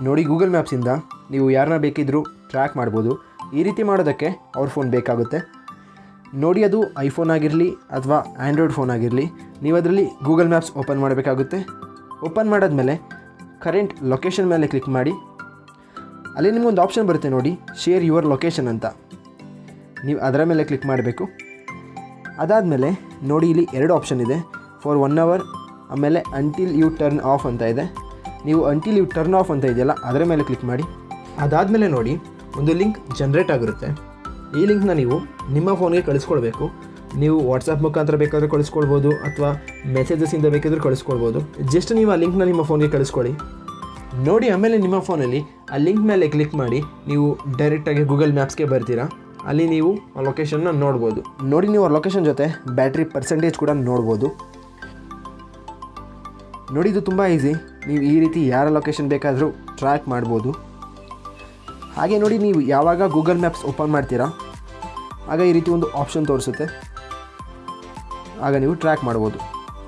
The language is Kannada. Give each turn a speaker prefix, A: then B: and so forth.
A: ನೋಡಿ ಗೂಗಲ್ ಮ್ಯಾಪ್ಸಿಂದ ನೀವು ಯಾರನ್ನ ಬೇಕಿದ್ದರೂ ಟ್ರ್ಯಾಕ್ ಮಾಡ್ಬೋದು. ಈ ರೀತಿ ಮಾಡೋದಕ್ಕೆ ಅವ್ರ ಫೋನ್ ಬೇಕಾಗುತ್ತೆ. ನೋಡಿ ಅದು ಐಫೋನ್ ಆಗಿರಲಿ ಅಥವಾ ಆ್ಯಂಡ್ರಾಯ್ಡ್ ಫೋನ್ ಆಗಿರಲಿ, ನೀವು ಅದರಲ್ಲಿ ಗೂಗಲ್ ಮ್ಯಾಪ್ಸ್ ಓಪನ್ ಮಾಡಬೇಕಾಗುತ್ತೆ. ಓಪನ್ ಮಾಡಾದ್ಮೇಲೆ ಕರೆಂಟ್ ಲೊಕೇಶನ್ ಮೇಲೆ ಕ್ಲಿಕ್ ಮಾಡಿ. ಅಲ್ಲಿ ನಿಮಗೊಂದು ಆಪ್ಷನ್ ಬರುತ್ತೆ ನೋಡಿ, ಶೇರ್ ಯುವರ್ ಲೊಕೇಶನ್ ಅಂತ. ನೀವು ಅದರ ಮೇಲೆ ಕ್ಲಿಕ್ ಮಾಡಬೇಕು. ಅದಾದಮೇಲೆ ನೋಡಿ ಇಲ್ಲಿ 2 ಆಪ್ಷನ್ ಇದೆ, ಫಾರ್ 1 hour, ಆಮೇಲೆ ಅಂಟಿಲ್ ಯು ಟರ್ನ್ ಆಫ್ ಅಂತ ಇದೆ. ನೀವು ಅಂಟಿಲ್ ಯು ಟರ್ನ್ ಆಫ್ ಅಂತ ಇದೆಯಲ್ಲ ಅದರ ಮೇಲೆ ಕ್ಲಿಕ್ ಮಾಡಿ. ಅದಾದಮೇಲೆ ನೋಡಿ ಒಂದು ಲಿಂಕ್ ಜನ್ರೇಟ್ ಆಗಿರುತ್ತೆ. ಈ ಲಿಂಕ್ನ ನೀವು ನಿಮ್ಮ ಫೋನ್ಗೆ ಕಳಿಸ್ಕೊಳ್ಬೇಕು. ನೀವು ವಾಟ್ಸಪ್ ಮುಖಾಂತರ ಬೇಕಾದರೂ ಕಳಿಸ್ಕೊಳ್ಬೋದು ಅಥವಾ ಮೆಸೇಜಸ್ಸಿಂದ ಬೇಕಾದರೂ ಕಳಿಸ್ಕೊಳ್ಬೋದು. ಜಸ್ಟ್ ನೀವು ಆ ಲಿಂಕ್ನ ನಿಮ್ಮ ಫೋನ್ಗೆ ಕಳಿಸ್ಕೊಳ್ಳಿ. ನೋಡಿ ಆಮೇಲೆ ನಿಮ್ಮ ಫೋನಲ್ಲಿ ಆ ಲಿಂಕ್ ಮೇಲೆ ಕ್ಲಿಕ್ ಮಾಡಿ ನೀವು ಡೈರೆಕ್ಟಾಗಿ ಗೂಗಲ್ ಮ್ಯಾಪ್ಸ್ಗೆ ಬರ್ತೀರಾ. ಅಲ್ಲಿ ನೀವು ಆ ಲೊಕೇಶನ್ನ ನೋಡ್ಬೋದು. ನೋಡಿ ನೀವು ಆ ಲೊಕೇಶನ್ ಜೊತೆ ಬ್ಯಾಟ್ರಿ ಪರ್ಸೆಂಟೇಜ್ ಕೂಡ ನೋಡ್ಬೋದು. ನೋಡಿ ಇದು ತುಂಬ ಈಸಿ. ನೀವು ಈ ರೀತಿ ಯಾರ ಲೊಕೇಶನ್ ಬೇಕಾದರೂ ಟ್ರ್ಯಾಕ್ ಮಾಡ್ಬೋದು. ಹಾಗೆ ನೋಡಿ ನೀವು ಯಾವಾಗ ಗೂಗಲ್ ಮ್ಯಾಪ್ಸ್ ಓಪನ್ ಮಾಡ್ತೀರಾ ಆಗ ಈ ರೀತಿ ಒಂದು ಆಪ್ಷನ್ ತೋರಿಸುತ್ತೆ, ಆಗ ನೀವು ಟ್ರ್ಯಾಕ್ ಮಾಡ್ಬೋದು.